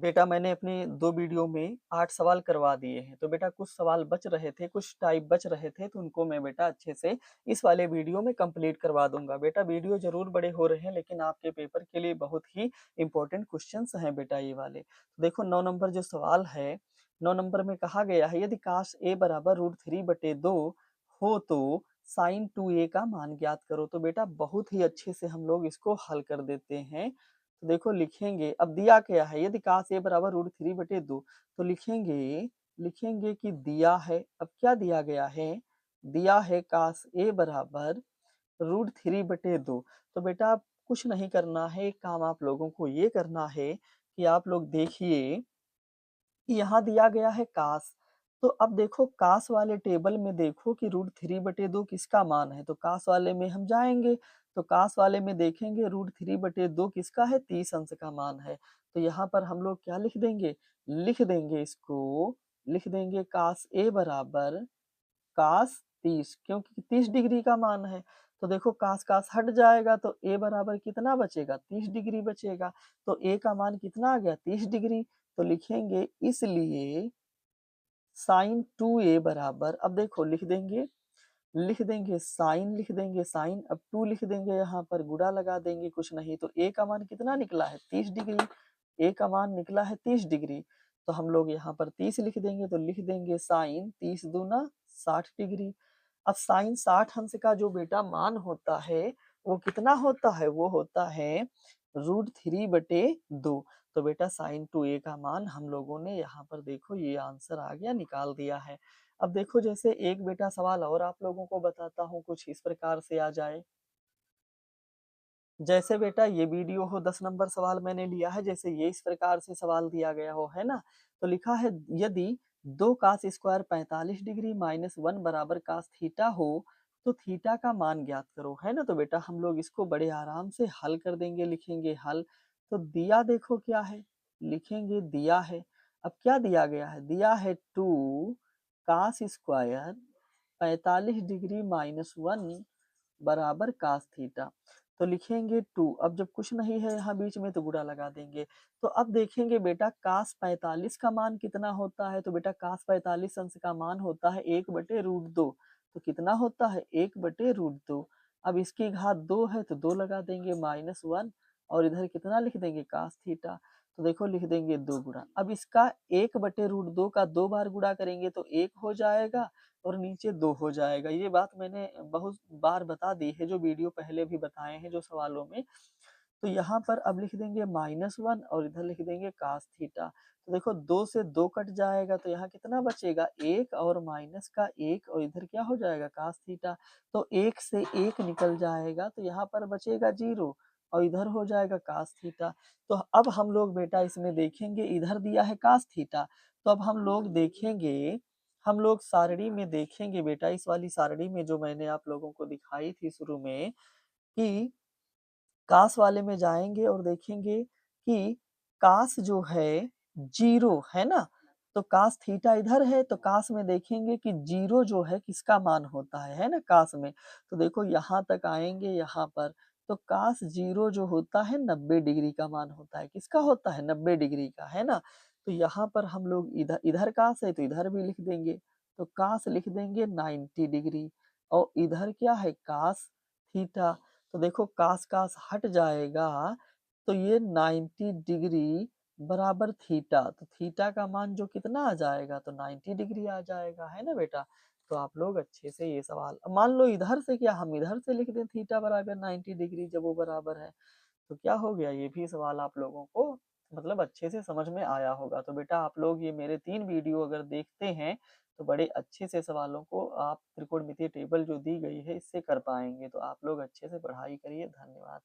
बेटा मैंने अपनी 2 वीडियो में 8 सवाल करवा दिए हैं, तो बेटा कुछ सवाल बच रहे थे, कुछ टाइप बच रहे थे, तो उनको मैं बेटा अच्छे से इस वाले वीडियो में कंप्लीट करवा दूँगा। बेटा वीडियो ज़रूर बड़े हो रहे हैं, लेकिन आपके पेपर के लिए बहुत ही इम्पोर्टेंट क्वेश्चन्स हैं बेटा ये वाले। तो देखो 9 नंबर जो सवाल है, 9 नंबर में कहा गया है यदि cos A बराबर √3/2 हो तो sin 2A का मान ज्ञात करो। तो बेटा बहुत ही अच्छे से हम लोग इसको हल कर देते हैं। तो देखो लिखेंगे, अब दिया क्या है, यदि cos A बराबर √3/2 तो लिखेंगे कि दिया है, अब क्या दिया गया है, दिया है cos A बराबर √3/2। तो बेटा आप कुछ नहीं करना है, एक काम आप लोगों को ये करना है कि आप लोग देखिए कि यहाँ दिया गया है cos। तो अब देखो cos वाले टेबल में देखो कि √3/2 किसका मान है, तो cos वाले में हम जाएंगे, तो cos वाले में देखेंगे √3/2 किसका है, 30 अंश का मान है। तो यहाँ पर हम लोग क्या लिख देंगे इसको, लिख देंगे cos A बराबर cos 30, क्योंकि 30 डिग्री का मान है। तो देखो cos cos हट जाएगा तो A बराबर कितना बचेगा, 30 डिग्री बचेगा। तो A का मान कितना आ गया, 30 डिग्री। तो लिखेंगे इसलिए sin 2A बराबर, अब देखो लिख देंगे साइन, अब 2 लिख देंगे, यहाँ पर गुणा लगा देंगे, कुछ नहीं तो A का मान कितना निकला है, 30 डिग्री। A का मान निकला है 30 डिग्री, तो हम लोग यहाँ पर 30 लिख देंगे, तो लिख देंगे साइन 30 दूना 60 डिग्री। अब साइन 60 अंश का जो बेटा मान होता है वो कितना होता है, वो होता है √3/2। तो बेटा साइन 2A का मान हम लोगों ने यहाँ पर देखो ये आंसर आ गया, निकाल दिया है। अब देखो जैसे एक बेटा सवाल और आप लोगों को बताता हूँ, कुछ इस प्रकार से आ जाए। जैसे बेटा ये वीडियो हो, 10 नंबर सवाल मैंने लिया है, जैसे ये इस प्रकार से सवाल दिया गया हो, है ना? तो लिखा है यदि 2 cos स्क्वायर 45 डिग्री माइनस 1 बराबर cos थीटा हो तो थीटा का मान ज्ञात करो, है ना? तो बेटा हम लोग इसको बड़े आराम से हल कर देंगे, लिखेंगे हल। तो दिया देखो क्या है, लिखेंगे दिया है। अब क्या दिया गया है, दिया है 2 cos स्क्वायर 45 डिग्री माइनस 1 बराबर cos थीटा। तो लिखेंगे 2, अब जब कुछ नहीं है यहाँ बीच में तो गुणा लगा देंगे। तो अब देखेंगे बेटा cos 45 का मान कितना होता है, तो बेटा cos 45 अंश का मान होता है 1/√2। तो कितना होता है, 1/√2। अब इसकी घात 2 है तो 2 लगा देंगे -1, और इधर कितना लिख देंगे cos थीटा। तो देखो लिख देंगे 2 गुणा, अब इसका 1/√2 का 2 बार गुणा करेंगे तो 1 हो जाएगा और नीचे 2 हो जाएगा। ये बात मैंने बहुत बार बता दी है, जो वीडियो पहले भी बताए हैं जो सवालों में। तो यहाँ पर अब लिख देंगे -1 और इधर लिख देंगे cos थीटा। तो देखो 2 से 2 कट जाएगा तो यहाँ कितना बचेगा, 1 और माइनस का 1, और इधर क्या हो जाएगा cos थीटा। तो 1 से 1 निकल जाएगा तो यहाँ पर बचेगा 0 और इधर हो जाएगा cos थीटा। तो अब हम लोग बेटा इसमें देखेंगे, इधर दिया है cos थीटा, तो अब हम लोग देखेंगे, हम लोग सारणी में देखेंगे बेटा, इस वाली सारणी में जो मैंने आप लोगों को दिखाई थी शुरू में, कि काश वाले में जाएँगे और देखेंगे कि काश जो है 0 है ना? तो काश थीटा इधर है तो काश में देखेंगे कि 0 जो है किसका मान होता है ना? काश में। तो देखो यहाँ तक आएँगे यहाँ पर, तो काश 0 जो होता है 90 डिग्री का मान होता है। किसका होता है? 90 डिग्री का, है ना? तो यहाँ पर हम लोग इधर इधर काश है तो इधर भी लिख देंगे। तो काश लिख देंगे 90 डिग्री, और इधर क्या है, काश थीटा। तो देखो कास कास हट जाएगा तो ये 90 डिग्री बराबर थीटा, तो थीटा का मान जो कितना आ जाएगा, तो 90 डिग्री आ जाएगा, है ना बेटा? तो आप लोग अच्छे से ये सवाल, अब मान लो इधर से क्या हम इधर से लिख दें थीटा बराबर 90 डिग्री, जब वो बराबर है तो क्या हो गया, ये भी सवाल आप लोगों को मतलब अच्छे से समझ में आया होगा। तो बेटा आप लोग ये मेरे 3 वीडियो अगर देखते हैं तो बड़े अच्छे से सवालों को आप त्रिकोणमितीय टेबल जो दी गई है इससे कर पाएँगे। तो आप लोग अच्छे से पढ़ाई करिए। धन्यवाद।